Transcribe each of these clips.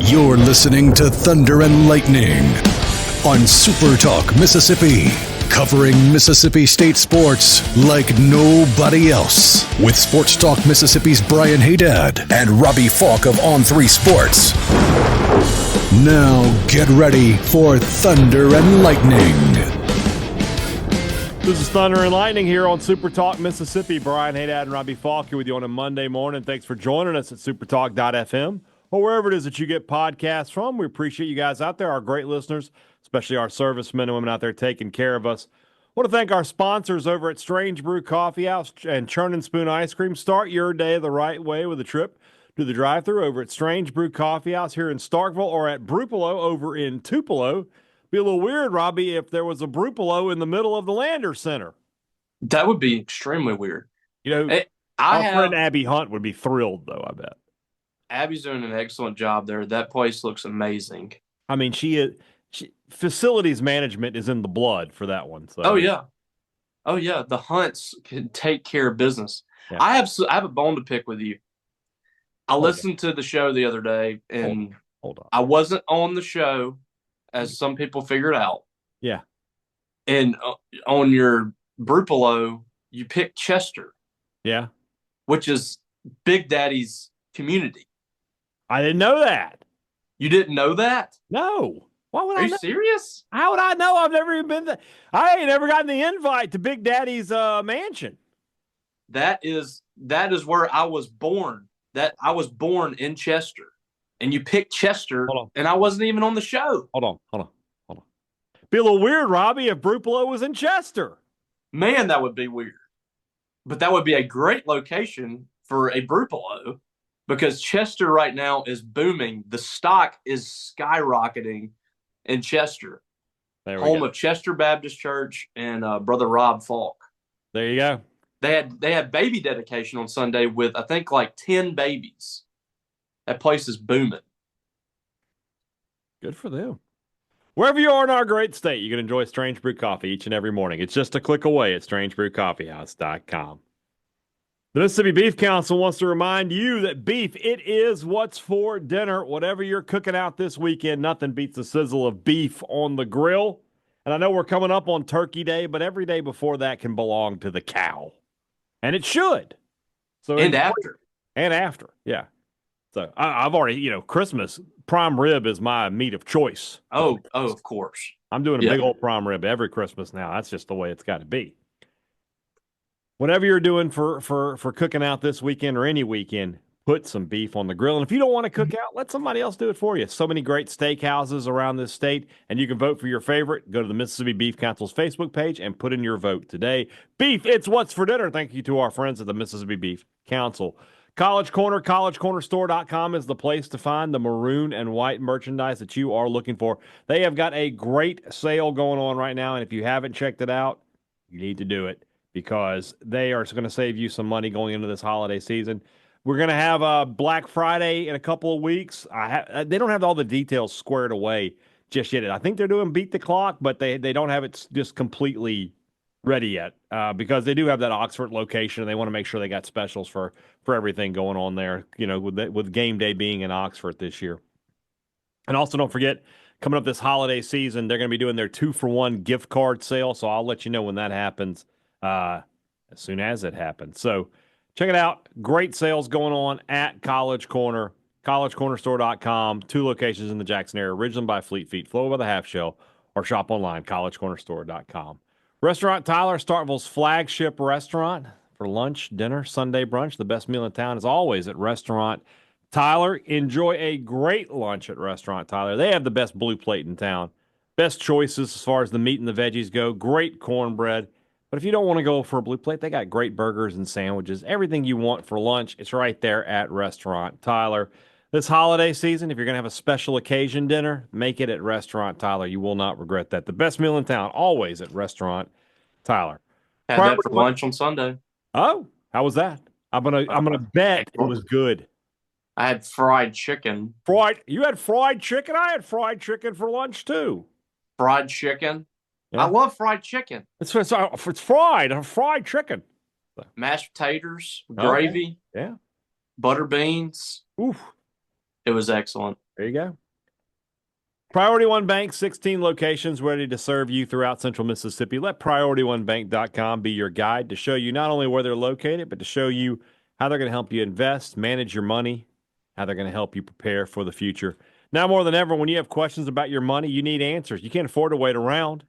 You're listening to Thunder and Lightning on SuperTalk Mississippi, covering Mississippi State sports like nobody else. With Sports Talk Mississippi's Brian Hadad and Robbie Faulk of On3 Sports. Now get ready for Thunder and Lightning. This is Thunder and Lightning here on SuperTalk Mississippi. Brian Hadad and Robbie Faulk here with you on a Monday morning. Thanks for joining us at supertalk.fm or wherever it is that you get podcasts from. We appreciate you guys out there, our great listeners, especially our servicemen and women out there taking care of us. I want to thank our sponsors over at Strange Brew Coffee House and Churn and Spoon Ice Cream. Start your day the right way with a trip to the drive-thru over at Strange Brew Coffee House here in Starkville or at Brupolo over in Tupelo. Be a little weird, Robbie, if there was a Brupolo in the middle of the Lander Center. That would be extremely weird. You know, our friend Abby Hunt would be thrilled, though, I bet. Abby's doing an excellent job there. That place looks amazing. I mean, facilities management is in the blood for that one. So. Oh, yeah. The Hunts can take care of business. Yeah. I have a bone to pick with you. I listened to the show the other day, and Hold on. I wasn't on the show, as some people figured out. Yeah. And on your Brupolo, you picked Chester. Yeah. Which is Big Daddy's community. I didn't know that. You didn't know that? No. Why would I know? Are you serious? How would I know? I've never even been there. I ain't never gotten the invite to Big Daddy's mansion. That is where I was born. I was born in Chester. And you picked Chester, and I wasn't even on the show. Hold on. Be a little weird, Robbie, if Brupolo was in Chester. Man, that would be weird. But that would be a great location for a Brupolo because Chester right now is booming. The stock is skyrocketing in Chester. Home of Chester Baptist Church and Brother Rob Faulk. There you go. They had baby dedication on Sunday with, I think, like 10 babies. That place is booming. Good for them. Wherever you are in our great state, you can enjoy Strange Brew Coffee each and every morning. It's just a click away at strangebrewcoffeehouse.com. The Mississippi Beef Council wants to remind you that beef, it is what's for dinner. Whatever you're cooking out this weekend, nothing beats the sizzle of beef on the grill. And I know we're coming up on Turkey Day, but every day before that can belong to the cow. And it should. And after, yeah. So I've already, Christmas, prime rib is my meat of choice. Oh, of course. I'm doing a big old prime rib every Christmas now. That's just the way it's got to be. Whatever you're doing for cooking out this weekend or any weekend, put some beef on the grill. And if you don't want to cook out, let somebody else do it for you. So many great steakhouses around this state, and you can vote for your favorite. Go to the Mississippi Beef Council's Facebook page and put in your vote today. Beef, it's what's for dinner. Thank you to our friends at the Mississippi Beef Council. College Corner, collegecornerstore.com is the place to find the maroon and white merchandise that you are looking for. They have got a great sale going on right now, and if you haven't checked it out, you need to do it because they are going to save you some money going into this holiday season. We're going to have a Black Friday in a couple of weeks. They don't have all the details squared away just yet. I think they're doing Beat the Clock, but they don't have it just completely ready yet because they do have that Oxford location, and they want to make sure they got specials for everything going on there, with game day being in Oxford this year. And also don't forget, coming up this holiday season, they're going to be doing their 2-for-1 gift card sale, so I'll let you know when that happens as soon as it happens. So check it out. Great sales going on at College Corner, collegecornerstore.com. 2 locations in the Jackson area, Ridgeland by Fleet Feet, Flow by the Half Shell, or shop online, collegecornerstore.com. Restaurant Tyler, Starkville's flagship restaurant for lunch, dinner, Sunday brunch. The best meal in town is always at Restaurant Tyler. Enjoy a great lunch at Restaurant Tyler. They have the best blue plate in town. Best choices as far as the meat and the veggies go. Great cornbread. But if you don't want to go for a blue plate, they got great burgers and sandwiches. Everything you want for lunch, it's right there at Restaurant Tyler. This holiday season, if you're going to have a special occasion dinner, make it at Restaurant Tyler. You will not regret that. The best meal in town, always at Restaurant Tyler. Had that for lunch on Sunday. Oh, how was that? I'm gonna bet it was good. I had fried chicken. You had fried chicken? I had fried chicken for lunch too. Fried chicken? Yeah. I love fried chicken. It's fried chicken. Mashed potatoes, gravy. Yeah. Butter beans. Oof. It was excellent. There you go. Priority One Bank, 16 locations ready to serve you throughout Central Mississippi. Let PriorityOneBank.com be your guide to show you not only where they're located, but to show you how they're going to help you invest, manage your money, how they're going to help you prepare for the future. Now more than ever, when you have questions about your money, you need answers. You can't afford to wait around.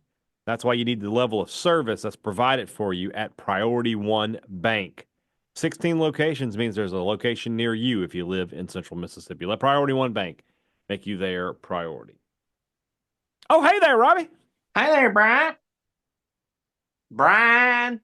That's why you need the level of service that's provided for you at Priority One Bank. 16 locations means there's a location near you if you live in Central Mississippi. Let Priority One Bank make you their priority. Oh, hey there, Robbie. Hey there, Brian. Brian.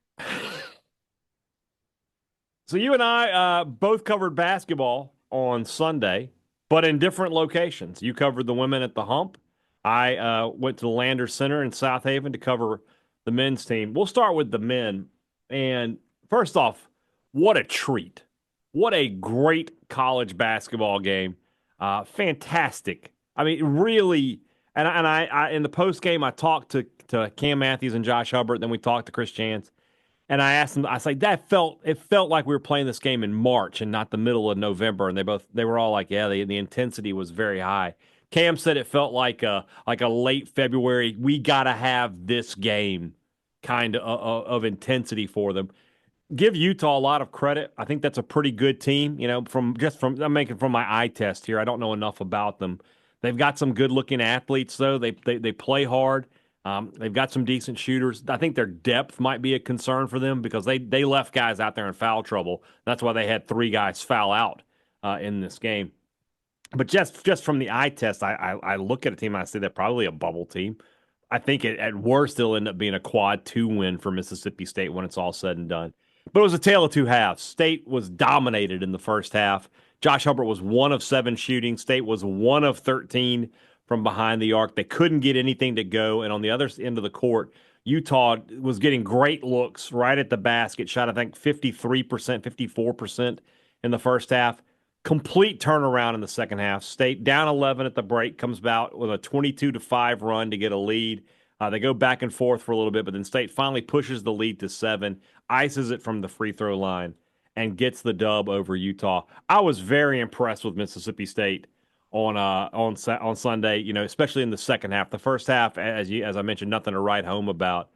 So you and I both covered basketball on Sunday, but in different locations. You covered the women at the Hump. I went to the Landers Center in South Haven to cover the men's team. We'll start with the men. And first off, what a treat. What a great college basketball game. Fantastic. I mean, really. And I in the post game, I talked to Cam Matthews and Josh Hubbard. Then we talked to Chris Chance. And I asked them, I said, it felt like we were playing this game in March and not the middle of November. And they were all like, yeah, the intensity was very high. Cam said it felt like a late February, we got to have this game kind of intensity for them. Give Utah a lot of credit. I think that's a pretty good team. You know, I'm making from my eye test here. I don't know enough about them. They've got some good looking athletes though. They play hard. They've got some decent shooters. I think their depth might be a concern for them because they left guys out there in foul trouble. That's why they had 3 guys foul out in this game. But just from the eye test, I look at a team and I say they're probably a bubble team. I think at worst they'll end up being a quad 2 win for Mississippi State when it's all said and done. But it was a tale of 2 halves. State was dominated in the first half. Josh Hubbard was 1 of 7 shooting. State was 1 of 13 from behind the arc. They couldn't get anything to go. And on the other end of the court, Utah was getting great looks right at the basket. Shot, I think, 53%, 54% in the first half. Complete turnaround in the second half. State down 11 at the break, comes out with a 22-5 run to get a lead. They go back and forth for a little bit, but then State finally pushes the lead to 7, ices it from the free throw line, and gets the dub over Utah. I was very impressed with Mississippi State on Sunday, you know, especially in the second half. The first half, as I mentioned, nothing to write home about,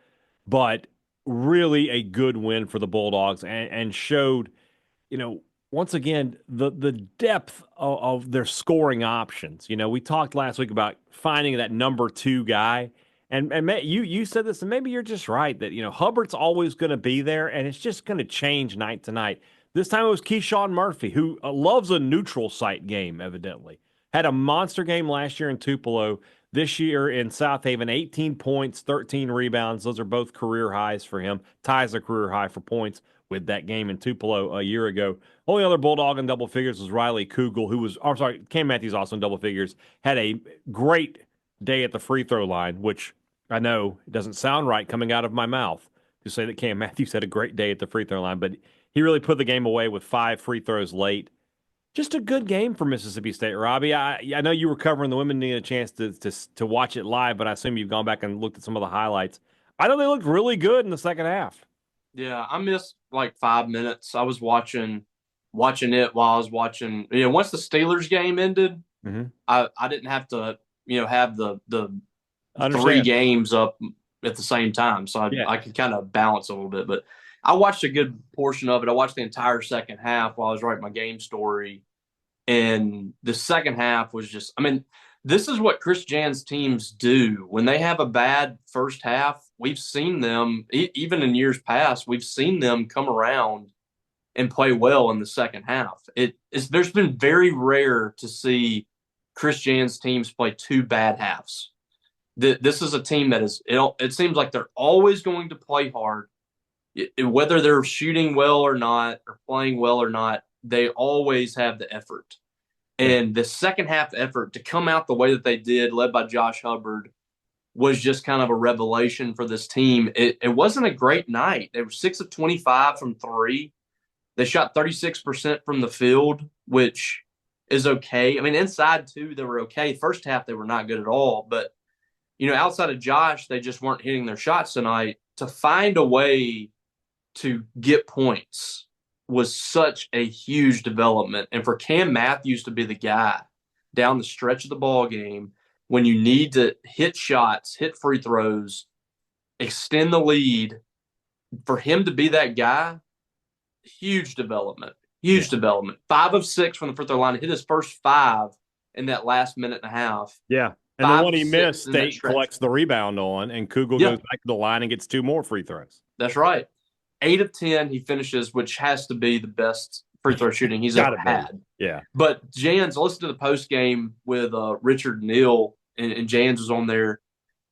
but really a good win for the Bulldogs and showed, you know, once again the depth of their scoring options. You know, we talked last week about finding that number 2 guy. And you said this, and maybe you're just right that, you know, Hubbard's always going to be there, and it's just going to change night to night. This time it was Keyshawn Murphy, who loves a neutral site game, evidently. Had a monster game last year in Tupelo. This year in South Haven, 18 points, 13 rebounds. Those are both career highs for him. Ties a career high for points with that game in Tupelo a year ago. Only other Bulldog in double figures was Riley Kugel, Cam Matthews also in double figures. Had a great day at the free throw line, which I know it doesn't sound right coming out of my mouth to say that Cam Matthews had a great day at the free throw line, but he really put the game away with 5 free throws late. Just a good game for Mississippi State, Robbie. I know you were covering the women, needed a chance to watch it live, but I assume you've gone back and looked at some of the highlights. I know they looked really good in the second half. Yeah, I missed like 5 minutes. I was watching it while I was watching. You know, once the Steelers game ended, I didn't have to, you know, have the 3 games up at the same time, so I could kind of balance a little bit. But I watched a good portion of it. I watched the entire second half while I was writing my game story. And the second half was just, I mean, this is what Chris Jan's teams do. When they have a bad first half, we've seen them, even in years past, we've seen them come around and play well in the second half. There's been very rare to see Chris Jan's teams play 2 bad halves. This is a team that it seems like they're always going to play hard. Whether they're shooting well or not, or playing well or not, they always have the effort. And the second half effort to come out the way that they did, led by Josh Hubbard, was just kind of a revelation for this team. It wasn't a great night. They were 6 of 25 from 3. They shot 36% from the field, which is okay. I mean, inside too, they were okay. First half, they were not good at all. But, you know, outside of Josh, they just weren't hitting their shots tonight. To find a way to get points was such a huge development. And for Cam Matthews to be the guy down the stretch of the ball game when you need to hit shots, hit free throws, extend the lead. For him to be that guy, huge development. Huge development. 5 of 6 from the free throw line. Hit his first 5 in that last minute and a half. Yeah. And the one he missed, State collects the rebound on, and Kugel goes back to the line and gets 2 more free throws. That's right. 8 of 10 he finishes, which has to be the best free throw shooting he's ever had. Yeah. But Jans, listen to the post game with Richard Neal, and Jans was on there,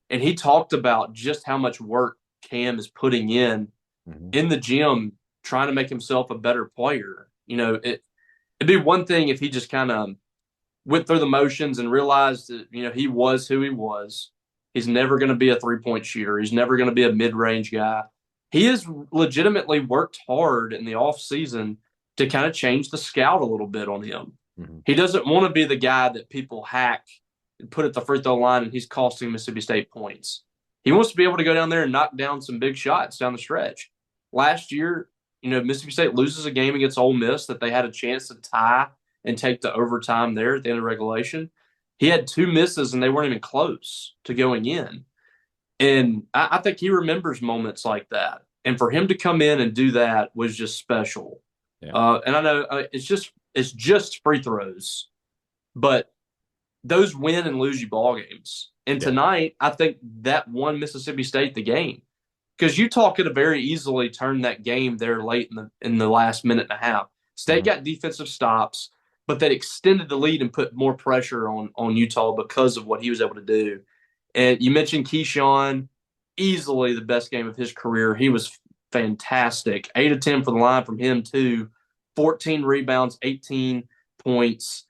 and he talked about just how much work Cam is putting in the gym, trying to make himself a better player. You know, it'd be one thing if he just kind of went through the motions and realized that, you know, he was who he was. He's never going to be a three-point shooter. He's never going to be a mid-range guy. He has legitimately worked hard in the offseason to kind of change the scout a little bit on him. He doesn't want to be the guy that people hack and put at the free throw line and he's costing Mississippi State points. He wants to be able to go down there and knock down some big shots down the stretch. Last year, you know, Mississippi State loses a game against Ole Miss that they had a chance to tie and take to overtime there at the end of regulation. He had 2 misses and they weren't even close to going in. And I think he remembers moments like that. And for him to come in and do that was just special. Yeah. And I know it's just free throws, but those win and lose you ball games. And tonight, I think that won Mississippi State the game, because Utah could have very easily turned that game there late in the last minute and a half. State got defensive stops, but they extended the lead and put more pressure on Utah because of what he was able to do. And you mentioned Keyshawn, easily the best game of his career. He was fantastic. 8 of 10 for the line from him too. 14 rebounds, 18 points.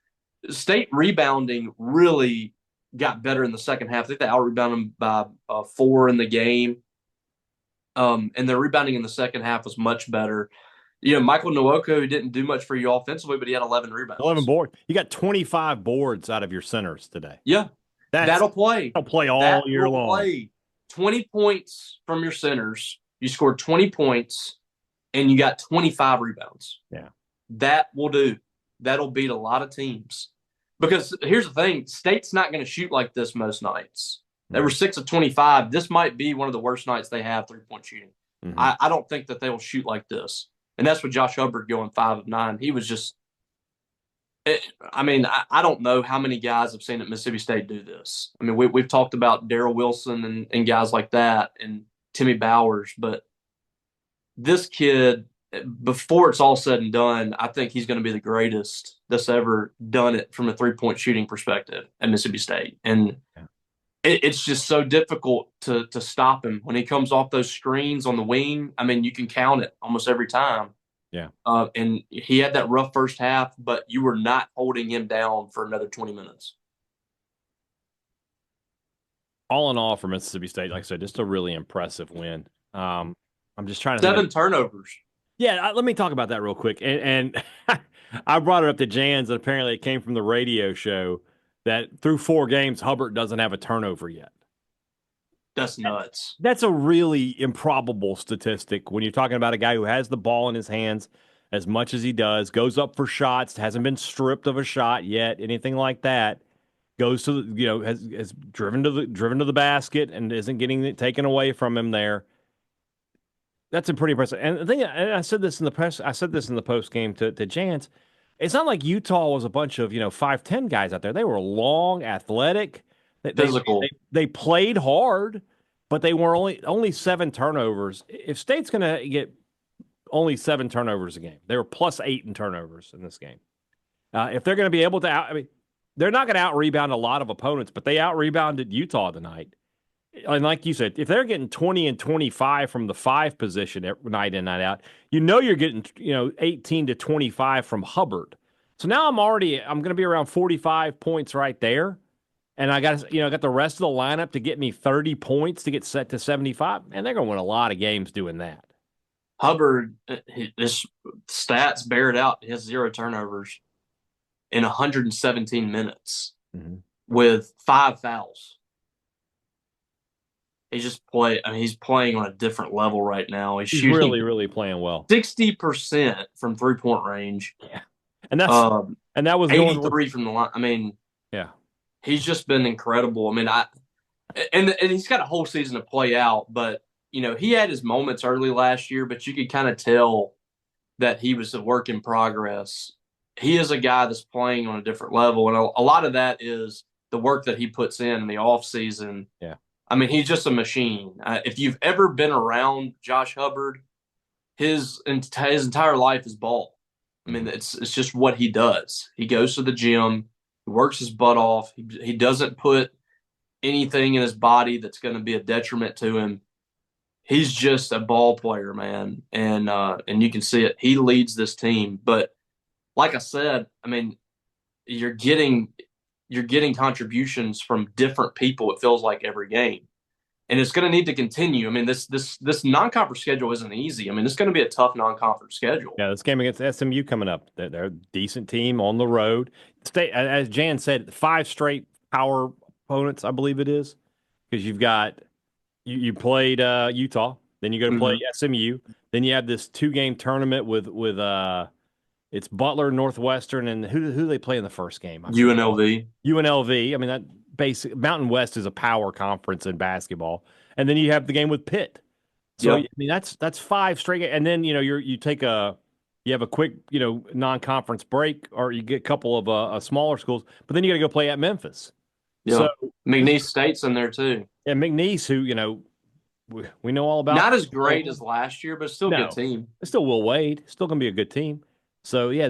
State rebounding really got better in the second half. I think they out-rebounded them by 4 in the game. And their rebounding in the second half was much better. You know, Michael Nwoko, who didn't do much for you offensively, but he had 11 rebounds. 11 boards. You got 25 boards out of your centers today. Yeah. That'll play. That'll play all year long. Play. 20 points from your centers. You scored 20 points, and you got 25 rebounds. Yeah. That will do. That'll beat a lot of teams. Because here's the thing, State's not going to shoot like this most nights. They were 6 of 25. This might be one of the worst nights they have three-point shooting. I don't think that they will shoot like this. And that's with Josh Hubbard going 5 of 9. He was just – I don't know how many guys have seen at Mississippi State do this. I mean, we've talked about Darrell Wilson and guys like that and Timmy Bowers, but this kid – before it's all said and done, I think he's going to be the greatest that's ever done it from a three-point shooting perspective at Mississippi State. And it's just so difficult to stop him. When he comes off those screens on the wing, I mean, you can count it almost every time. Yeah. And he had that rough first half, but you were not holding him down for another 20 minutes. All in all, for Mississippi State, like I said, just a really impressive win. I'm just trying to 7 turnovers. Yeah, let me talk about that real quick. And I brought it up to Jans, and apparently it came from the radio show that through 4 games, Hubbard doesn't have a turnover yet. That's nuts. That's a really improbable statistic when you're talking about a guy who has the ball in his hands as much as he does, goes up for shots, hasn't been stripped of a shot yet, anything like that, goes to has driven to the basket and isn't getting it taken away from him there. That's a pretty impressive. And the thing, and I said this in the press, I said this in the post game to Jans. It's not like Utah was a bunch of 5'10" guys out there. They were long, athletic, physical. They played hard, but they were only 7 turnovers. If State's going to get only 7 turnovers a game, they were +8 in turnovers in this game. If they're going to be able to they're not going to out rebound a lot of opponents, but they out rebounded Utah tonight. And like you said, if they're getting 20 and 25 from the 5 position night in, night out, you're getting 18 to 25 from Hubbard. So now I'm going to be around 45 points right there, and I got the rest of the lineup to get me 30 points to get set to 75, and they're going to win a lot of games doing that. Hubbard, his stats bear it out. He has 0 turnovers in 117 minutes with 5 fouls. He's playing on a different level right now. He's shooting really, really playing well. 60% from 3-point range. Yeah, and that was 83 from the line. I mean, Yeah. He's just been incredible. I mean, and he's got a whole season to play out, but he had his moments early last year, but you could kind of tell that he was a work in progress. He is a guy that's playing on a different level, and a lot of that is the work that he puts in the off season. Yeah. I mean, he's just a machine. If you've ever been around Josh Hubbard, his entire life is ball. I mean, it's just what he does. He goes to the gym, he works his butt off. He doesn't put anything in his body that's going to be a detriment to him. He's just a ball player, man, and you can see it. He leads this team, but like I said, I mean, you're getting contributions from different people. It feels like every game, and it's going to need to continue. I mean, this non-conference schedule isn't easy. I mean, it's going to be a tough non-conference schedule. Yeah, this game against SMU coming up. They're a decent team on the road. As Jan said, 5 straight power opponents, I believe it is, because you've got you played Utah, then you go to play SMU, then you have this 2-game tournament with it's Butler, Northwestern, and who do they play in the first game? UNLV. UNLV. I mean, that basic Mountain West is a power conference in basketball, and then you have the game with Pitt. So I mean, that's 5 straight, and then you have a quick non-conference break, or you get a couple of smaller schools, but then you got to go play at Memphis. Yeah. So McNeese State's in there too. And McNeese, who we know all about, not as great as last year, but still a good team. It's still Will Wade, still going to be a good team. So yeah,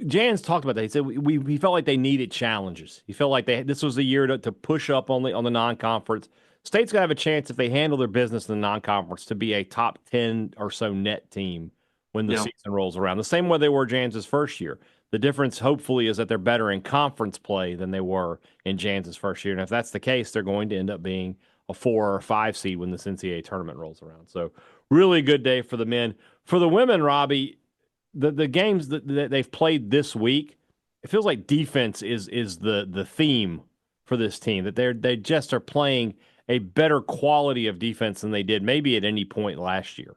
Jan's talked about that. He said he felt like they needed challenges. He felt like this was the year to push up on the non-conference. State's going to have a chance if they handle their business in the non-conference to be a top 10 or so net team when the season rolls around. The same way they were Jan's first year. The difference, hopefully, is that they're better in conference play than they were in Jan's first year. And if that's the case, they're going to end up being a 4 or 5 seed when this NCAA tournament rolls around. So really good day for the men. For the women, Robbie, the games that they've played this week, it feels like defense is the theme for this team, that they just are playing a better quality of defense than they did maybe at any point last year.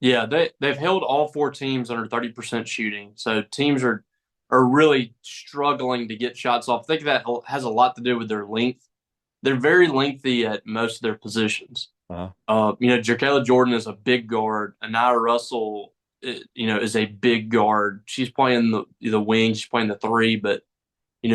Yeah, they've held all 4 teams under 30% shooting. So teams are really struggling to get shots off. I think that has a lot to do with their length. They're very lengthy at most of their positions. Jerkayla Jordan is a big guard. Anaya Russell, is a big guard. She's playing the wing. She's playing the 3, but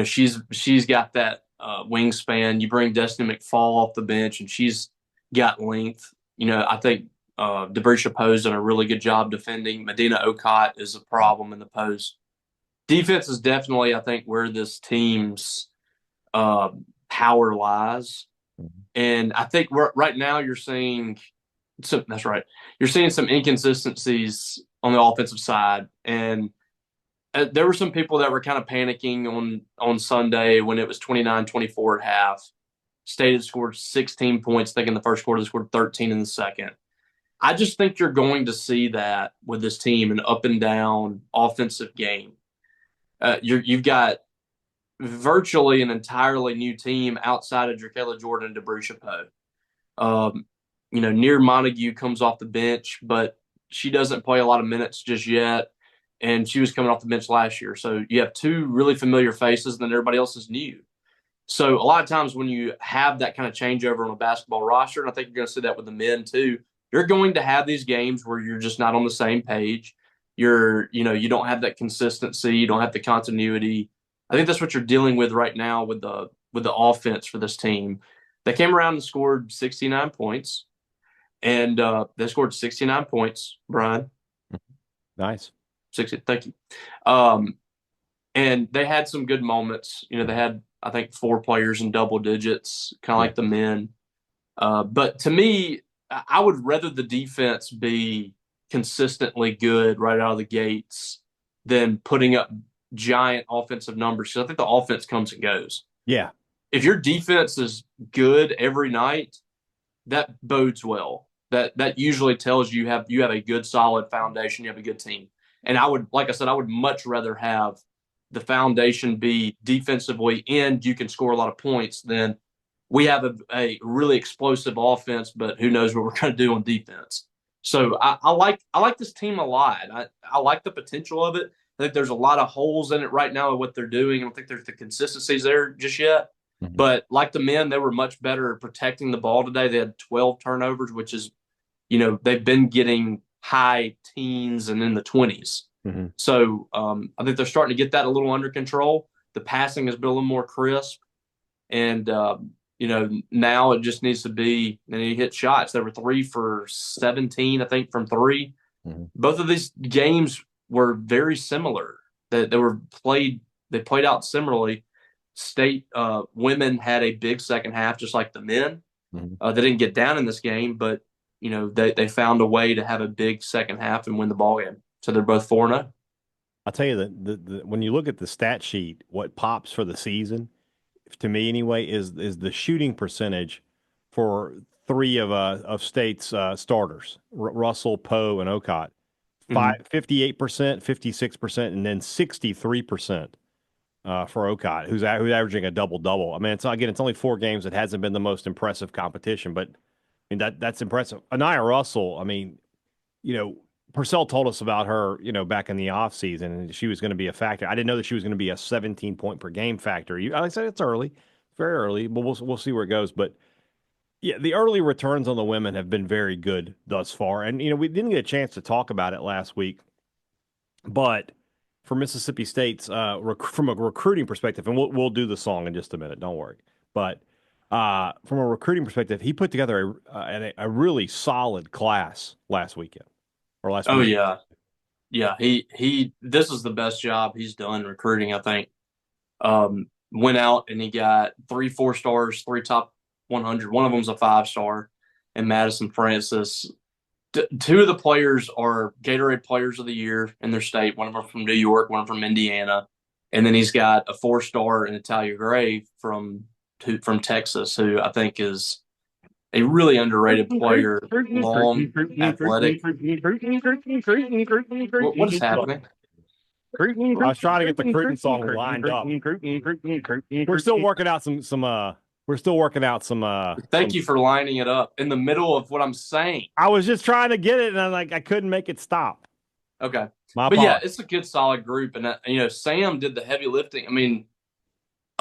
she's got that wingspan. You bring Destiny McFall off the bench, and she's got length. I think Debrisha Poe's done a really good job defending. Medina Okot is a problem in the post. Defense is definitely, I think, where this team's power lies. And I think right now you're seeing that's right. You're seeing some inconsistencies on the offensive side. And there were some people that were kind of panicking on Sunday when it was 29-24 at half. State had scored 16 points, I think, in the first quarter. They scored 13 in the second. I just think you're going to see that with this team, an up and down offensive game. You've got virtually an entirely new team outside of Jerkayla Jordan and Debrisha Poe. Near Montague comes off the bench, but she doesn't play a lot of minutes just yet, and she was coming off the bench last year. So you have 2 really familiar faces, and then everybody else is new. So a lot of times when you have that kind of changeover on a basketball roster, and I think you're going to see that with the men too, you're going to have these games where you're just not on the same page. You don't have that consistency. You don't have the continuity. I think that's what you're dealing with right now with the offense for this team. They came around and scored 69 points, and they scored 69 points, Brian. Nice. 60. Thank you. And they had some good moments. They had, I think, 4 players in double digits, kind of like the men. But to me, I would rather the defense be consistently good right out of the gates than putting up giant offensive numbers. So I think the offense comes and goes. Yeah. If your defense is good every night, that bodes well. That usually tells you have a good, solid foundation. You have a good team. And I would much rather have the foundation be defensively and you can score a lot of points than we have a really explosive offense, but who knows what we're going to do on defense. So I like this team a lot. I like the potential of it. I think there's a lot of holes in it right now of what they're doing. I don't think there's the consistencies there just yet. Mhm. But like the men, they were much better at protecting the ball today. They had 12 turnovers, which is, they've been getting high teens and in the 20s. Mm-hmm. So I think they're starting to get that a little under control. The passing has been a little more crisp. And, now it just needs to be, and he hit shots. There were 3 for 17, I think, from 3. Mm-hmm. Both of these games were very similar. They played out similarly. State women had a big second half, just like the men. Mm-hmm. They didn't get down in this game, but they found a way to have a big second half and win the ball game. So they're both 4-0. I'll tell you that when you look at the stat sheet, what pops for the season, to me anyway, is the shooting percentage for 3 of State's starters: Russell, Poe, and Okot. 58%, 56%, and then 63% for Okot, who's averaging a double-double. I mean, it's only 4 games. It hasn't been the most impressive competition, but I mean that's impressive. Anaya Russell, I mean, Purcell told us about her, back in the offseason, and she was going to be a factor. I didn't know that she was going to be a 17-point per game factor. I said it's early, very early, but we'll see where it goes. But yeah, the early returns on the women have been very good thus far, and we didn't get a chance to talk about it last week, but for Mississippi State's from a recruiting perspective, and we'll do the song in just a minute, don't worry. But from a recruiting perspective, he put together a really solid class last weekend. Or last week. Yeah. He this is the best job he's done recruiting, I think. Went out and he got 3 4-stars, 3 top 100. One of them's a 5-star, and Madison Francis. 2 of the players are Gatorade Players of the Year in their state. One of them from New York, one from Indiana, and then he's got a 4-star in Italia Gray from Texas, who I think is a really underrated player, long, athletic. What is happening? I was trying to get the Cruton song lined up. We're still working out some. Thank you for lining it up in the middle of what I'm saying. I was just trying to get it, and I couldn't make it stop. Okay, but yeah, it's a good, solid group, and Sam did the heavy lifting. I mean,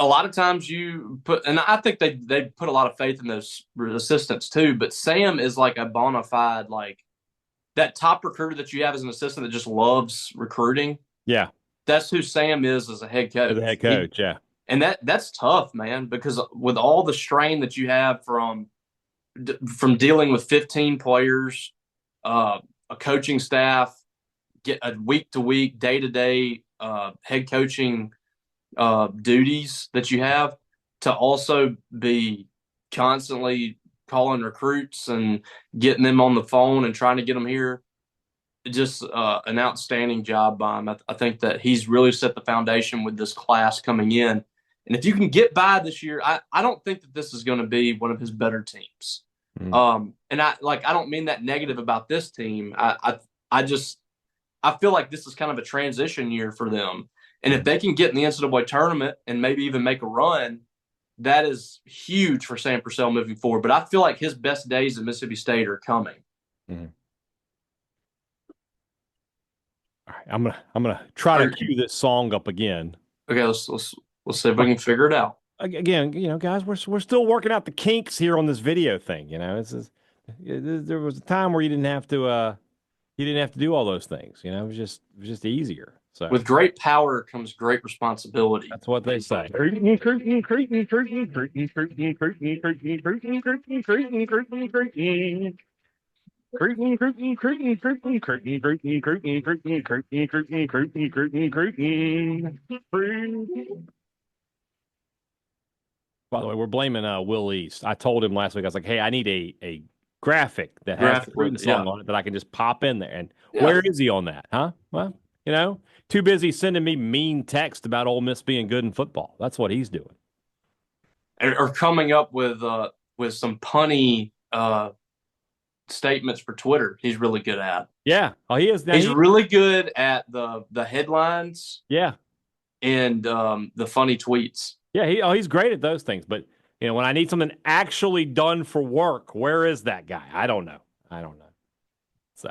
a lot of times you put, and I think they put a lot of faith in those assistants too, but Sam is like a bona fide, like that top recruiter that you have as an assistant that just loves recruiting. Yeah. That's who Sam is as a head coach. The head coach, yeah. And that's tough, man, because with all the strain that you have from dealing with 15 players, a coaching staff, get a week-to-week, day-to-day head coaching duties that you have, to also be constantly calling recruits and getting them on the phone and trying to get them here. Just an outstanding job by him. I think that he's really set the foundation with this class coming in. And if you can get by this year, I don't think that this is going to be one of his better teams. And I don't mean that negative about this team. I feel like this is kind of a transition year for them. And if they can get in the NCAA tournament and maybe even make a run, that is huge for Sam Purcell moving forward. But I feel like his best days at Mississippi State are coming. Mm-hmm. All right, I'm gonna try to cue this song up again. Okay, let's see if we can figure it out. Again, guys, we're still working out the kinks here on this video thing. There was a time where you didn't have to do all those things. It was just easier. So with great power comes great responsibility. That's what they say. By the way, we're blaming Will East. I told him last week, I was like, hey, I need a graphic that has the Cruton song on it that I can just pop in there. And where is he on that? Huh? Well, too busy sending me mean text about Ole Miss being good in football. That's what he's doing. Or coming up with some punny statements for Twitter. He's really good at. Yeah. Oh, he is. He's really good at the headlines. Yeah. And the funny tweets. Yeah. He's great at those things. But when I need something actually done for work, where is that guy? I don't know. So,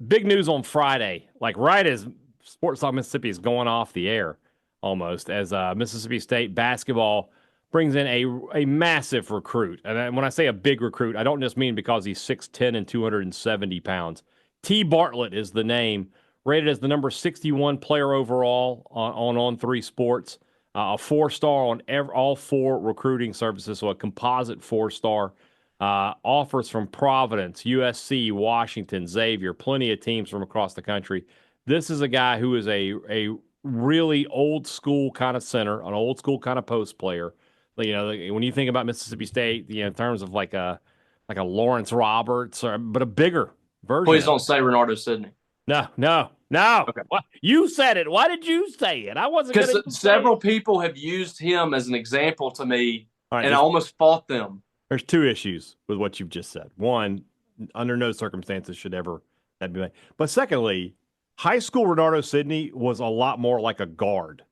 big news on Friday. Like right as Sports Talk Mississippi is going off the air almost as Mississippi State basketball brings in a massive recruit. And when I say a big recruit, I don't just mean because he's 6'10 and 270 pounds. T. Bartlett is the name, rated as the number 61 player overall on 3 Sports, a 4-star on all 4 recruiting services, so a composite 4-star. Offers from Providence, USC, Washington, Xavier, plenty of teams from across the country. This is a guy who is a really old school kind of center, an old school kind of post player. You know, when you think about Mississippi State, in terms of like a Lawrence Roberts, but a bigger version. Please don't say Renardo Sidney. No. Okay. What? You said it. Why did you say it? I wasn't going to. Because several people have used him as an example to me, right, and I almost fought them. There's 2 issues with what you've just said. One, under no circumstances should ever that be made. But secondly, high school Renardo Sidney was a lot more like a guard.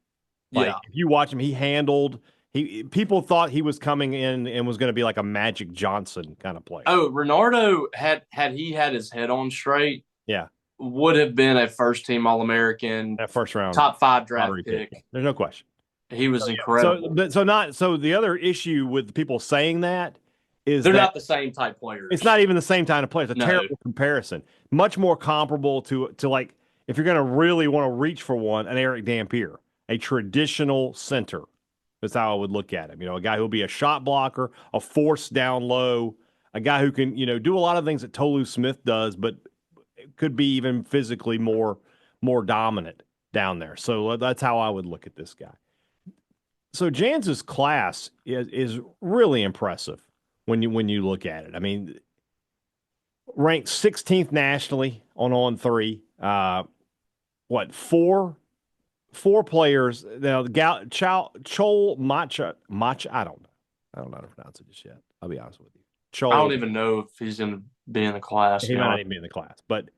Like, yeah. If you watch him, people thought he was coming in and was going to be like a Magic Johnson kind of player. Oh, Renardo had he had his head on straight. Yeah. Would have been a first-team All-American. That first round. Top 5 draft pick. There's no question. He was incredible. So the other issue with people saying that is they're not the same type players. It's not even the same type of players. It's a terrible comparison. Much more comparable to like, if you're going to really want to reach for one, an Eric Dampier, a traditional center. That's how I would look at him. You know, a guy who'll be a shot blocker, a force down low, a guy who can, do a lot of things that Tolu Smith does, but could be even physically more dominant down there. So that's how I would look at this guy. So Jans's class is really impressive when you look at it. I mean, ranked 16th nationally on 3. Four players. Now, Chol Macha. I don't know how to pronounce it just yet. I'll be honest with you. I don't even know if he's going to be in the class. He might not even be in the class. But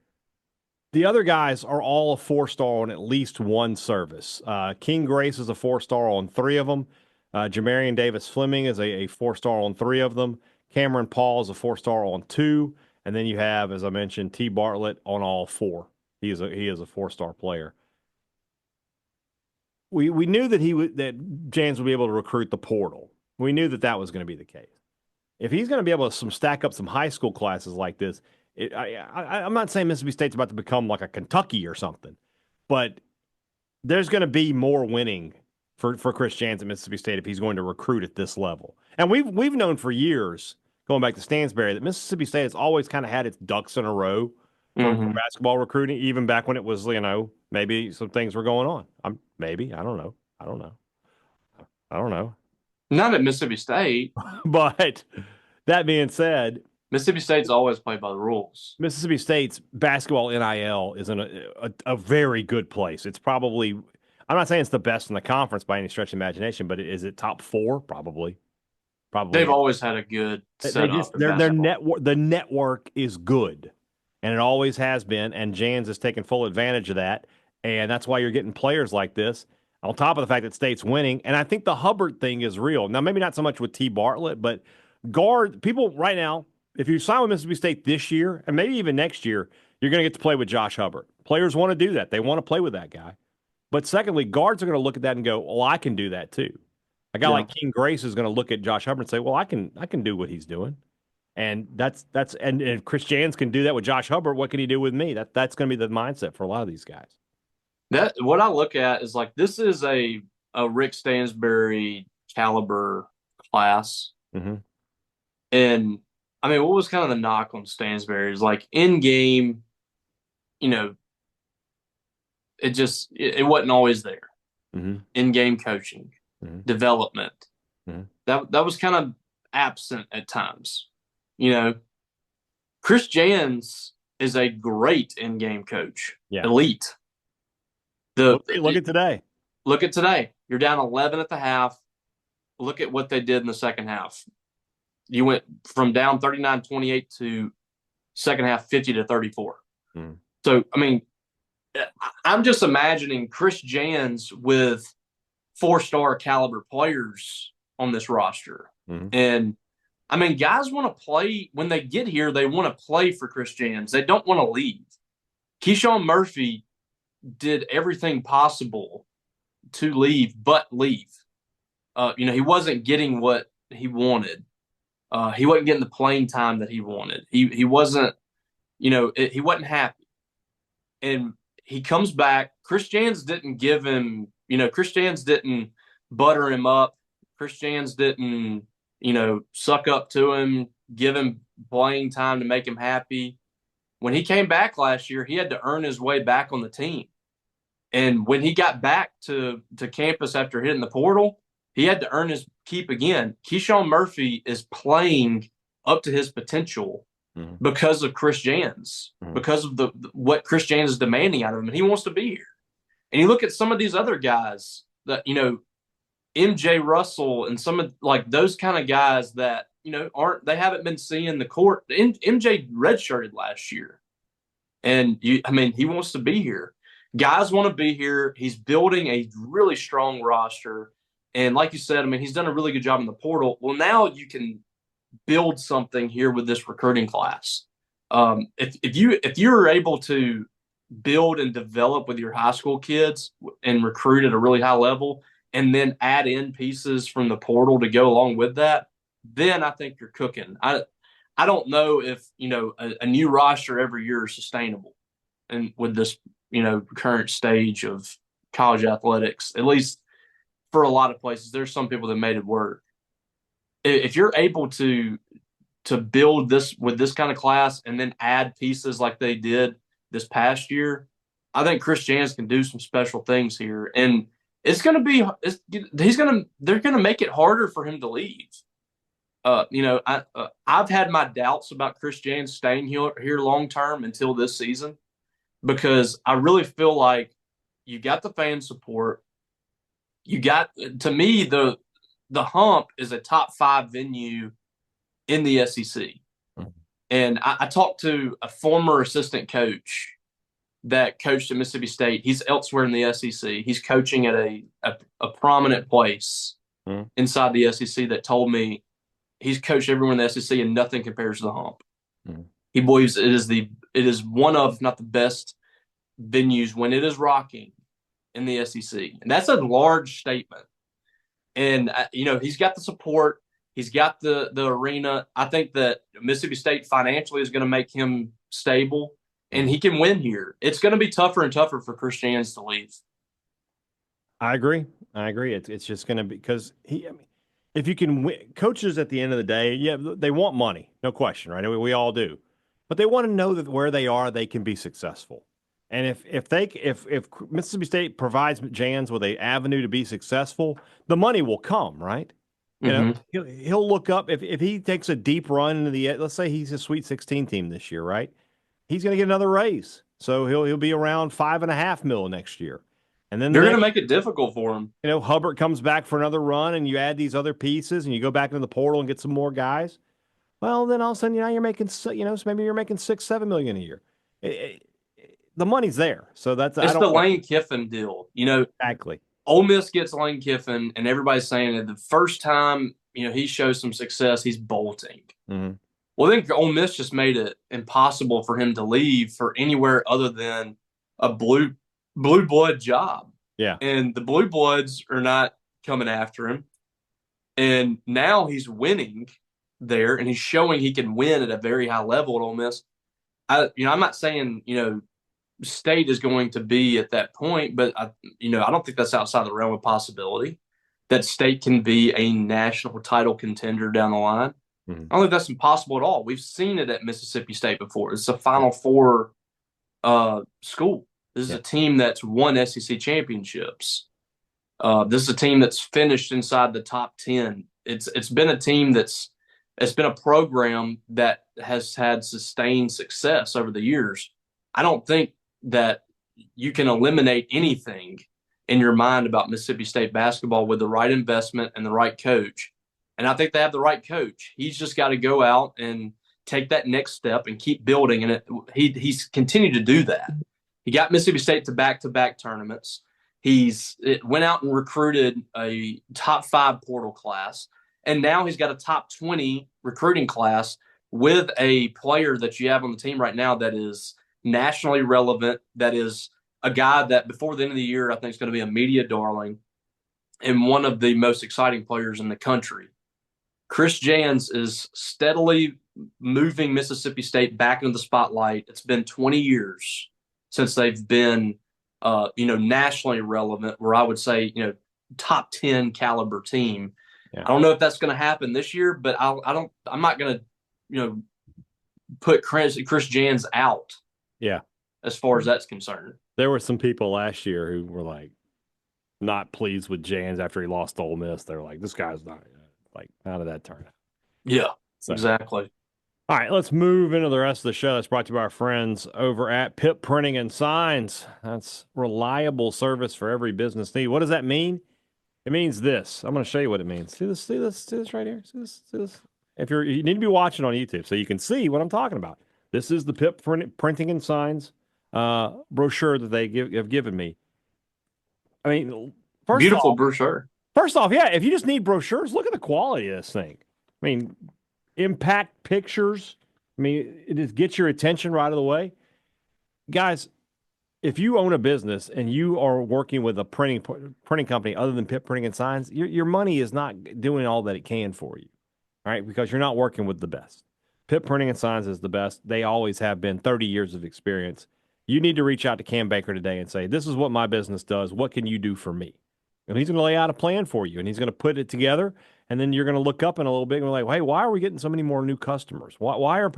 the other guys are all a 4-star on at least one service. King Grace is a 4-star on 3 of them. Jamarian Davis Fleming is a 4-star on 3 of them. Cameron Paul is a 4-star on 2. And then you have, as I mentioned, T. Bartlett on all 4. He is a 4-star player. We knew that Jans would be able to recruit the portal. We knew that was going to be the case. If he's going to be able to stack up some high school classes like this, I'm not saying Mississippi State's about to become like a Kentucky or something, but there's going to be more winning for Chris Jans at Mississippi State if he's going to recruit at this level. And we've known for years, going back to Stansbury, that Mississippi State has always kind of had its ducks in a row for basketball recruiting, even back when it was, maybe some things were going on. I don't know. Not at Mississippi State. But that being said, Mississippi State's always played by the rules. Mississippi State's basketball NIL is in a very good place. It's probably, I'm not saying it's the best in the conference by any stretch of imagination, but is it top 4? Probably. They've always had a good setup. The network is good, and it always has been, and Jans has taken full advantage of that, and that's why you're getting players like this, on top of the fact that State's winning. And I think the Hubbard thing is real. Now, maybe not so much with T. Bartlett, but guard people right now, if you sign with Mississippi State this year, and maybe even next year, you're going to get to play with Josh Hubbard. Players want to do that. They want to play with that guy. But secondly, guards are going to look at that and go, well, I can do that too. A guy like King Grace is going to look at Josh Hubbard and say, well, I can do what he's doing. And and if Chris Jans can do that with Josh Hubbard, what can he do with me? That's going to be the mindset for a lot of these guys. What I look at is like, this is a Rick Stansbury caliber class. Mm-hmm. And I mean, what was kind of the knock on Stansbury is like in game, it wasn't always there. Mm-hmm. In game coaching, development, that was kind of absent at times. Chris Jans is a great in game coach, elite. Look at today. Look at today. You're down 11 at the half. Look at what they did in the second half. You went from down 39-28 to second half 50-34. So, I mean, I'm just imagining Chris Jans with 4-star caliber players on this roster. And, I mean, guys want to play. When they get here, they want to play for Chris Jans. They don't want to leave. Keyshawn Murphy did everything possible to leave, but leave. He wasn't getting what he wanted. He wasn't getting the playing time that he wanted. He wasn't, he wasn't happy. And he comes back. Chris Jans didn't give him, Chris Jans didn't butter him up. Chris Jans didn't, suck up to him, give him playing time to make him happy. When he came back last year, he had to earn his way back on the team. And when he got back to campus after hitting the portal, he had to earn his keep again. Keyshawn Murphy is playing up to his potential because of Chris Jans, because of what Chris Jans is demanding out of him, and he wants to be here. And you look at some of these other guys that, MJ Russell and some of like those kind of guys that, they haven't been seeing the court. MJ redshirted last year. And he wants to be here. Guys want to be here. He's building a really strong roster. And like you said, he's done a really good job in the portal. Well, now you can build something here with this recruiting class. If you're able to build and develop with your high school kids and recruit at a really high level, and then add in pieces from the portal to go along with that, then I think you're cooking. I don't know if a new roster every year is sustainable, and with this current stage of college athletics, at least for a lot of places, there's some people that made it work. If you're able to build this with this kind of class and then add pieces like they did this past year, I think Chris Jans can do some special things here, and it's going to be they're going to make it harder for him to leave. I've had my doubts about Chris Jans staying here long term until this season, because I really feel like you got the fan support. You got, to me, the Hump is a top 5 venue in the SEC. And I talked to a former assistant coach that coached at Mississippi State. He's elsewhere in the SEC. He's coaching at a prominent place inside the SEC that told me he's coached everyone in the SEC and nothing compares to the Hump. He believes it is one of, if not the best venues when it is rocking in the SEC. And that's a large statement. And, he's got the support. He's got the arena. I think that Mississippi State financially is going to make him stable, and he can win here. It's going to be tougher and tougher for Chris Jans to leave. I agree. It's just going to be because if you can win, coaches at the end of the day, yeah, they want money, no question, right? We all do, but they want to know that where they are, they can be successful. And if Mississippi State provides Jans with an avenue to be successful, the money will come, right? He'll look up if he takes a deep run into let's say he's a Sweet 16 team this year, right? He's going to get another raise, so he'll be around $5.5 million next year, and then they're going to make it difficult for him. Hubbard comes back for another run, and you add these other pieces, and you go back into the portal and get some more guys. Well, then all of a sudden, you're making so maybe you're making $6-7 million a year. The money's there, so it's the Lane Kiffin deal. Exactly. Ole Miss gets Lane Kiffin, and everybody's saying that the first time he shows some success, he's bolting. Well, then Ole Miss just made it impossible for him to leave for anywhere other than a blue blood job. Yeah, and the blue bloods are not coming after him, and now he's winning there, and he's showing he can win at a very high level at Ole Miss. I'm not saying State is going to be at that point, but I don't think that's outside the realm of possibility that State can be a national title contender down the line. I don't think that's impossible at all. We've seen it at Mississippi State before. It's a Final Four school. This is a team that's won SEC championships. This is a team that's finished inside the top 10. It's been a team it's been a program that has had sustained success over the years. I don't think that you can eliminate anything in your mind about Mississippi State basketball with the right investment and the right coach. And I think they have the right coach. He's just got to go out and take that next step and keep building. And he's continued to do that. He got Mississippi State to back-to-back tournaments. It went out and recruited a top 5 portal class. And now he's got a top 20 recruiting class with a player that you have on the team right now that is nationally relevant, that is a guy that before the end of the year, I think is going to be a media darling and one of the most exciting players in the country. Chris Jans is steadily moving Mississippi State back into the spotlight. It's been 20 years since they've been, nationally relevant, where I would say, top 10 caliber team. Yeah. I don't know if that's going to happen this year, but I'm not going to, put Chris Jans out. Yeah. As far as that's concerned. There were some people last year who were like not pleased with Jans after he lost to Ole Miss. They were like, this guy's not like, how did that turn out? Yeah, exactly. All right, let's move into the rest of the show. That's brought to you by our friends over at Pip Printing and Signs. That's reliable service for every business need. What does that mean? It means this. I'm going to show you what it means. See this right here? See this? You need to be watching on YouTube so you can see what I'm talking about. This is the Pip Printing and Signs brochure that they have given me. I mean, beautiful brochure. First off, yeah, if you just need brochures, look at the quality of this thing. I mean, impact pictures. I mean, it just gets your attention right out of the way. Guys, if you own a business and you are working with a printing company other than Pip Printing and Signs, your money is not doing all that it can for you, all right? Because you're not working with the best. Pip Printing and Signs is the best. They always have been, 30 years of experience. You need to reach out to Cam Baker today and say, this is what my business does. What can you do for me? And he's going to lay out a plan for you, and he's going to put it together, and then you're going to look up in a little bit and be like, hey, why are we getting so many more new customers? Why are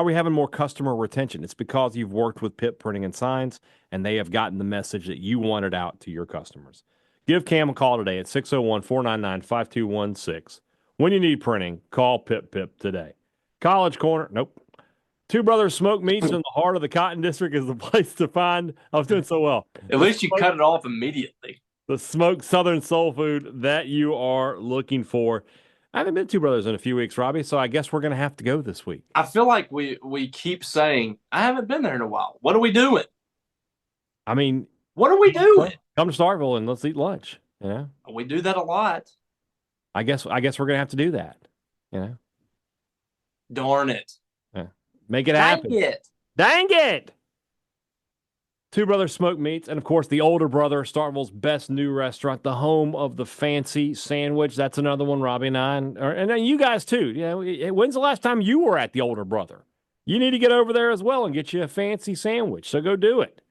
we having more customer retention? It's because you've worked with Pip Printing and Signs, and they have gotten the message that you wanted out to your customers. Give Cam a call today at 601-499-5216. When you need printing, call Pip today. College Corner, nope. Two Brothers Smoked Meats in the heart of the Cotton District is the place to find. I was doing so well. At least you cut it off immediately. The smoked Southern soul food that you are looking for. I haven't been to Two Brothers in a few weeks, Robbie, so I guess we're going to have to go this week. I feel like we keep saying, I haven't been there in a while. What are we doing? I mean, what are we doing? Come to Starkville and let's eat lunch. Yeah, we do that a lot. I guess we're going to have to do that. Darn it. Yeah. Make it happen. Dang it. Two Brothers Smoked Meats, and of course, the older brother, Starkville's best new restaurant, the home of the fancy sandwich. That's another one, Robbie and I, and then you guys too. When's the last time you were at the older brother? You need to get over there as well and get you a fancy sandwich. So go do it.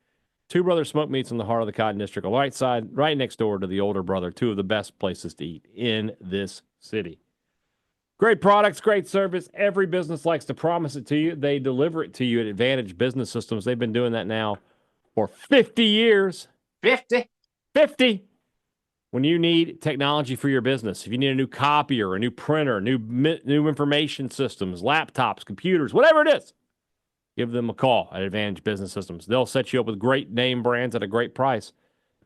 Two Brothers Smoked Meats in the heart of the Cotton District, right next door to the older brother. Two of the best places to eat in this city. Great products, great service. Every business likes to promise it to you. They deliver it to you at Advantage Business Systems. They've been doing that now for 50 years. 50. When you need technology for your business, if you need a new copier, a new printer, new information systems, laptops, computers, whatever it is, give them a call at Advantage Business Systems. They'll set you up with great name brands at a great price.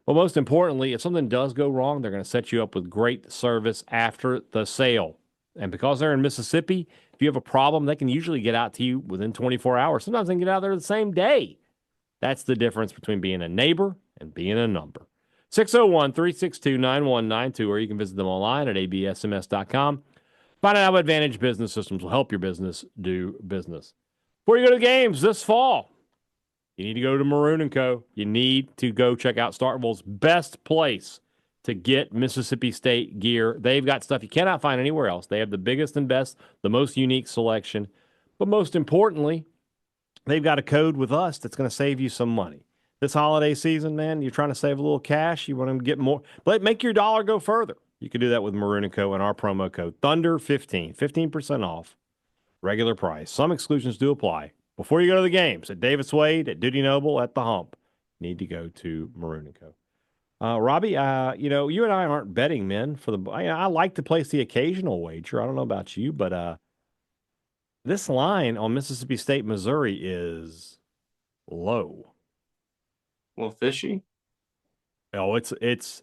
But most importantly, if something does go wrong, they're going to set you up with great service after the sale. And because they're in Mississippi, if you have a problem, they can usually get out to you within 24 hours. Sometimes they can get out there the same day. That's the difference between being a neighbor and being a number. 601-362-9192, or you can visit them online at absms.com. Find out how Advantage Business Systems will help your business do business. Before you go to the games this fall, you need to go to Maroon & Co. You need to go check out Starkville's best place to get Mississippi State gear. They've got stuff you cannot find anywhere else. They have the biggest and best, the most unique selection. But most importantly, they've got a code with us that's going to save you some money. This holiday season, man, you're trying to save a little cash. You want to get more. But make your dollar go further. You can do that with Maroon & Co. and our promo code Thunder15, 15% off, regular price. Some exclusions do apply. Before you go to the games at Davis Wade, at Duty Noble, at the Hump, you need to go to Maroon & Co. Robbie, you and I aren't betting men for the. I like to place the occasional wager. I don't know about you, but this line on Mississippi State, Missouri is low. A little fishy. Oh, it's. What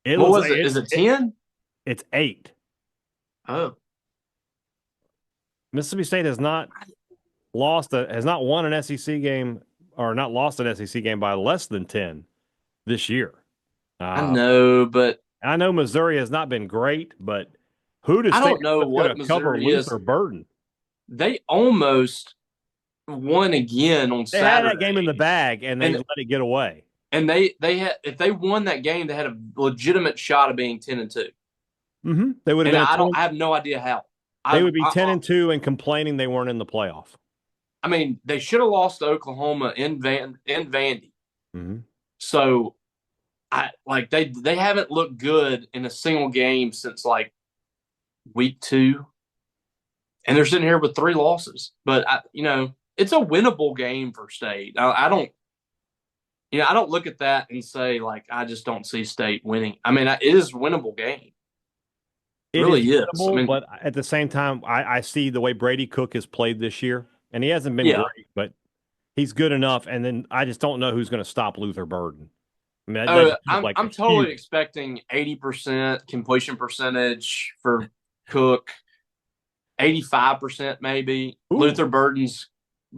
was it? Is it 10? It's 8. Oh. Mississippi State has not won an SEC game, or not lost an SEC game by less than 10 this year. I know, but I know Missouri has not been great, but who does I don't know what cover Missouri is. Luther Burden? They almost won again on They Saturday. had that game in the bag, and they let it get away. And they had, if they won that game, they had a legitimate shot of being 10-2. Mm-hmm. They would have been. I have no idea how. They would be 10-2 and complaining they weren't in the playoff. I mean, they should have lost to Oklahoma in Vandy. Mm-hmm. So, they haven't looked good in a single game since like week 2, and they're sitting here with 3 losses. But it's a winnable game for State. I don't look at that and say like I just don't see State winning. I mean, it is a winnable game. It really is. Winnable, I mean, but at the same time, I see the way Brady Cook has played this year, and he hasn't been great, but he's good enough. And then I just don't know who's going to stop Luther Burden. I mean, I'm totally expecting 80% completion percentage for Cook, 85% maybe. Ooh. Luther Burden's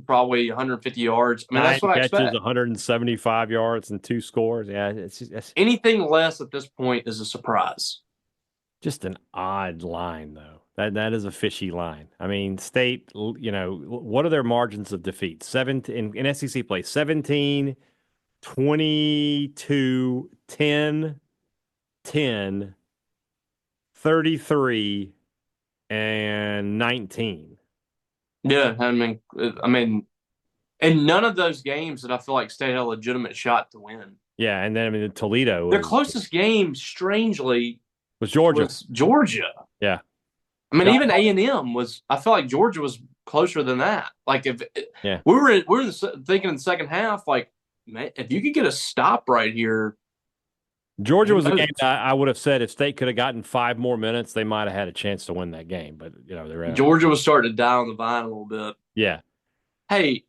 probably 150 yards. I mean, that's what I expect. 175 yards and 2 scores. Yeah, it's anything less at this point is a surprise. Just an odd line, though. That is a fishy line. I mean, State, what are their margins of defeat? 7 in SEC play, 17, 22, 10, 10, 33, and 19. Yeah, I mean, and none of those games that I feel like State had a legitimate shot to win. Yeah, and then Toledo. Their closest game, strangely, was Georgia. Yeah. I mean, even A&M was. I feel like Georgia was closer than that. Like we were thinking in the second half, like, man, if you could get a stop right here. Georgia was a game that I would have said if State could have gotten 5 more minutes, they might have had a chance to win that game. But Georgia was starting to die on the vine a little bit. Yeah. Hey,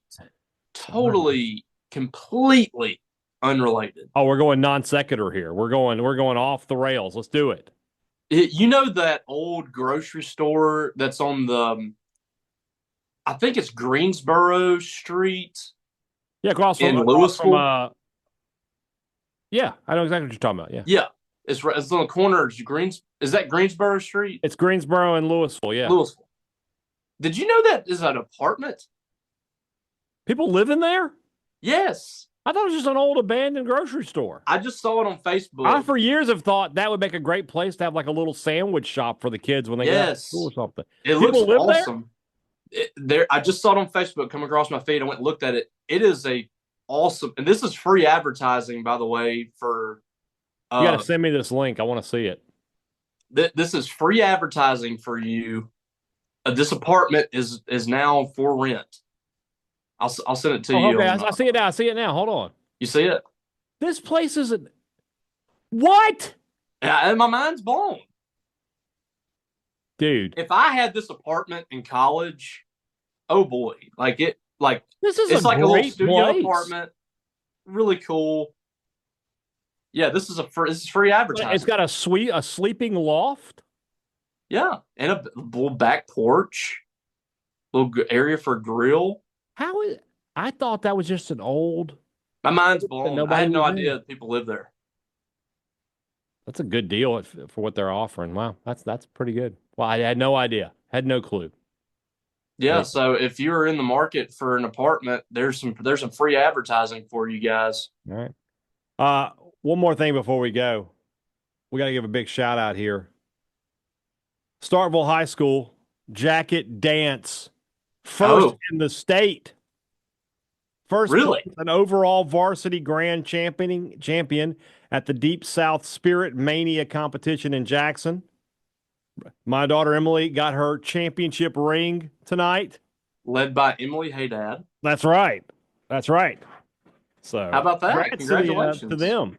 totally, completely unrelated. Oh, we're going non sequitur here. We're going off the rails. Let's do it. You know that old grocery store that's on I think it's Greensboro Street. Yeah, across from Louisville. Yeah, I know exactly what you're talking about. Yeah. Yeah. It's on the corner. Is that Greensboro Street? It's Greensboro and Louisville, yeah. Louisville. Did you know that is an apartment? People live in there? Yes. I thought it was just an old abandoned grocery store. I just saw it on Facebook. I, for years, have thought that would make a great place to have like a little sandwich shop for the kids when they go to school or something. It looks awesome. I just saw it on Facebook come across my feed. I went and looked at it. It is awesome. And this is free advertising, by the way, for you got to send me this link. I want to see it. This is free advertising for you. This apartment is now for rent. I'll send it to you. Okay, I see it now. I see it now. Hold on. You see it? This place isn't. What? Yeah, and my mind's blown. Dude. If I had this apartment in college, oh boy. This is it's like a little studio place. Apartment. Really cool. Yeah, this is free advertising. It's got a sleeping loft. Yeah, and a little back porch, little area for a grill. I thought that was just an old. My mind's blown. I had no idea that people live there. That's a good deal for what they're offering. Wow, that's pretty good. Well, I had no idea. Had no clue. Yeah, so if you're in the market for an apartment, there's some free advertising for you guys. All right. One more thing before we go. We got to give a big shout out here. Starkville High School jacket dance. First in the state. First place, an overall varsity grand champion at the Deep South Spirit Mania competition in Jackson. My daughter Emily got her championship ring tonight. Led by Emily Hadad. That's right. So how about that? Congratulations to them.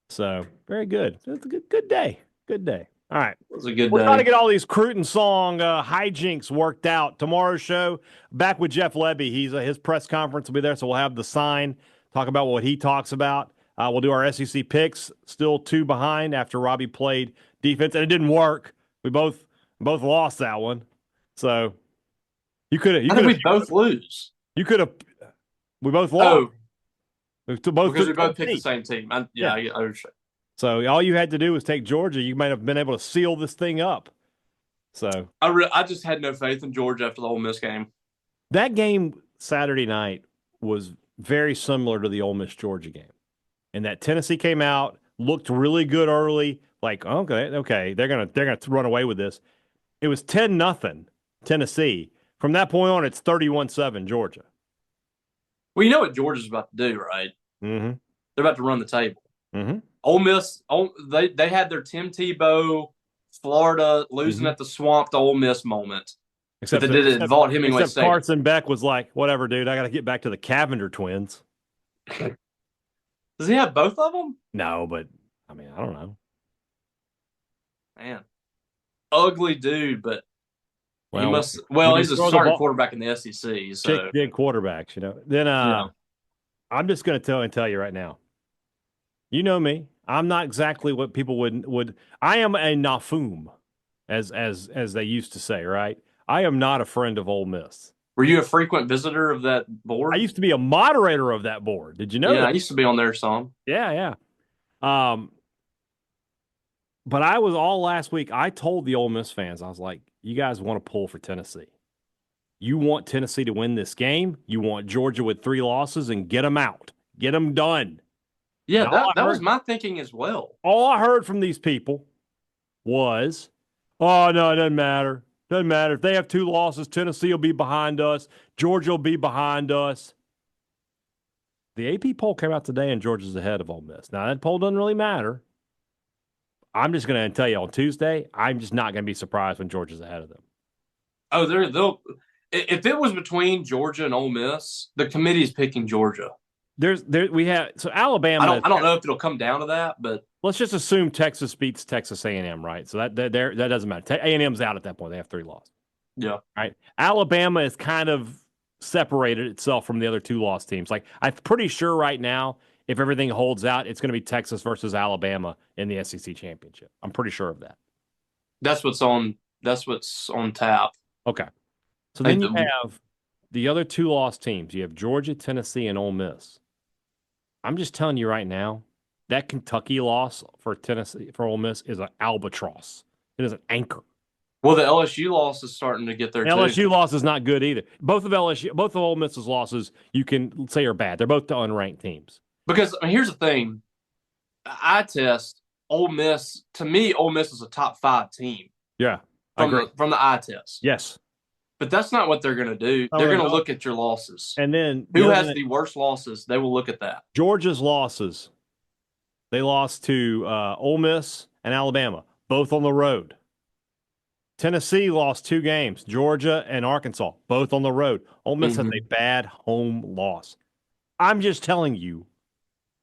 So very good. It's a good day. Good day. All right. It was a good day. We're trying to get all these Cruton song hijinks worked out. Tomorrow's show, back with Jeff Lebby. His press conference will be there, so we'll have the sign, talk about what he talks about. We'll do our SEC picks, still 2 behind after Robbie played defense, and it didn't work. We both lost that one. So you could have. We both lose. You could have. We both lost. Because we both picked the same team. I understand. So all you had to do was take Georgia. You might have been able to seal this thing up. So I just had no faith in Georgia after the Ole Miss game. That game Saturday night was very similar to the Ole Miss Georgia game, and that Tennessee came out, looked really good early. Like, okay, they're gonna run away with this. It was 10-0 Tennessee. From that point on, it's 31-7 Georgia. Well, you know what Georgia's about to do, right? Mm-hmm. They're about to run the table. Mm-hmm. Ole Miss, they had their Tim Tebow, Florida losing at the swamp to Ole Miss moment. Except they did it at Vaught Hemingway except Stadium. Carson Beck was like, whatever, dude, I got to get back to the Cavender twins. Does he have both of them? No, but, I mean, I don't know. Man. Ugly dude, but well, he must. Well, he's a starting quarterback in the SEC. So big quarterbacks, you know. Then I'm just going to tell you right now. You know me. I'm not exactly what people would. I am a Nafum, as they used to say, right? I am not a friend of Ole Miss. Were you a frequent visitor of that board? I used to be a moderator of that board. Did you know? Yeah, that? I used to be on there some. Yeah. But I was all last week. I told the Ole Miss fans, I was like, you guys want to pull for Tennessee. You want Tennessee to win this game. You want Georgia with 3 losses and get them out. Get them done. Yeah, that was my thinking as well. All I heard from these people was, oh, no, it doesn't matter. Doesn't matter. If they have 2 losses, Tennessee will be behind us. Georgia will be behind us. The AP poll came out today and Georgia's ahead of Ole Miss. Now, that poll doesn't really matter. I'm just going to tell you on Tuesday, I'm just not going to be surprised when Georgia's ahead of them. Oh, they'll. If it was between Georgia and Ole Miss, the committee's picking Georgia. So Alabama. I don't know if it'll come down to that, but let's just assume Texas beats Texas A&M, right? So that doesn't matter. A&M's out at that point. They have 3 losses. Yeah. Right. Alabama is kind of separated itself from the other 2 loss teams. Like, I'm pretty sure right now, if everything holds out, it's going to be Texas versus Alabama in the SEC championship. I'm pretty sure of that. That's what's on tap. Okay. So then you have the other 2 loss teams. You have Georgia, Tennessee, and Ole Miss. I'm just telling you right now, that Kentucky loss for Ole Miss is an albatross. It is an anchor. Well, the LSU loss is starting to get there too. LSU loss is not good either. Both of Ole Miss's losses you can say are bad. They're both to unranked teams. Because here's the thing, I test Ole Miss. To me, Ole Miss is a top 5 team. Yeah, from the eye test. Yes, but that's not what they're going to do. They're going to look at your losses, and then who has the worst losses. They will look at that. Georgia's losses. They lost to Ole Miss and Alabama, both on the road. Tennessee lost 2 games. Georgia and Arkansas, both on the road. Ole Miss has a bad home loss. I'm just telling you.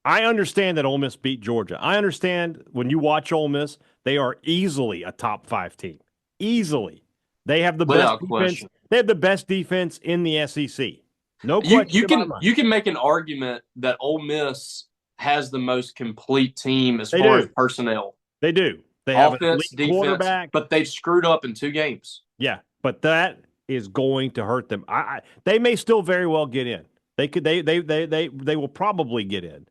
I understand that Ole Miss beat Georgia. I understand when you watch Ole Miss, they are easily a top 5 team. Easily. They have the best defense. Question. They have the best defense in the SEC. No question. You can make an argument that Ole Miss has the most complete team as far as personnel. They do. They have offense, an elite quarterback, but they've screwed up in 2 games. Yeah, but that is going to hurt them. They may still very well get in. They will probably get in.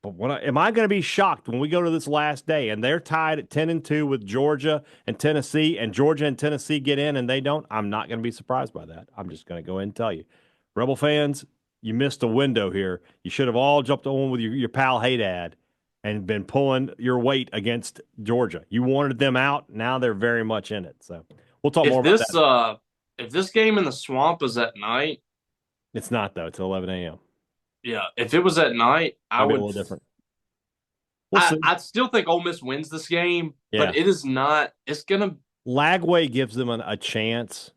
But am I going to be shocked when we go to this last day and they're tied at 10-2 with Georgia and Tennessee, and Georgia and Tennessee get in and they don't? I'm not going to be surprised by that. I'm just going to go ahead and tell you. Rebel fans, you missed a window here. You should have all jumped on with your pal Hadad and been pulling your weight against Georgia. You wanted them out. Now they're very much in it. So we'll talk more about that. If this game in the swamp is at night. It's not, though. It's 11 a.m. Yeah, if it was at night, I would. A little different. I still think Ole Miss wins this game, but it is not. It's gonna. Lagway gives them a chance,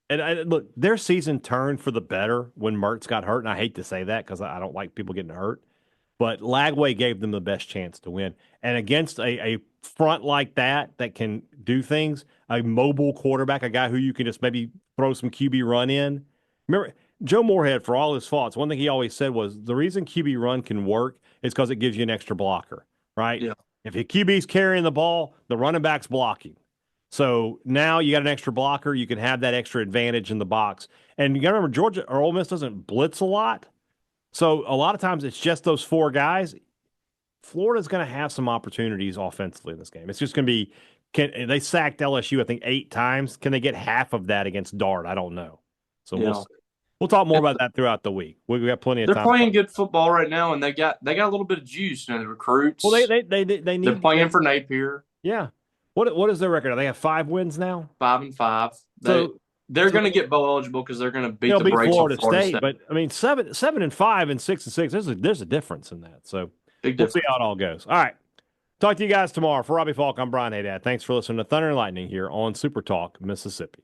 and look, their season turned for the better when Mertz got hurt, and I hate to say that because I don't like people getting hurt, but Lagway gave them the best chance to win, and against a front like that can do things, a mobile quarterback, a guy who you can just maybe throw some QB run in. Remember. Joe Moorhead, for all his faults, one thing he always said was the reason QB run can work is because it gives you an extra blocker, right? Yeah. If your QB's carrying the ball, the running back's blocking. So now you got an extra blocker. You can have that extra advantage in the box. And you got to remember, Georgia or Ole Miss doesn't blitz a lot. So a lot of times it's just those 4 guys. Florida's going to have some opportunities offensively in this game. It's just going to be they sacked LSU, I think, 8 times. Can they get half of that against Dart? I don't know. So we'll see. We'll talk more about that throughout the week. We've got plenty of They're time. They're playing good football right now, and they got a little bit of juice. The recruits. Well, they need. They're playing for Napier. Yeah. What is their record? They have 5 wins now. 5-5. They're going to get bowl eligible because they're going to beat the brakes on Florida State. But I mean, 7-5 and 6-6. There's a difference in that. So we'll see how it all goes. All right. Talk to you guys tomorrow. For Robbie Faulk, I'm Brian Hadad. Thanks for listening to Thunder and Lightning here on Super Talk, Mississippi.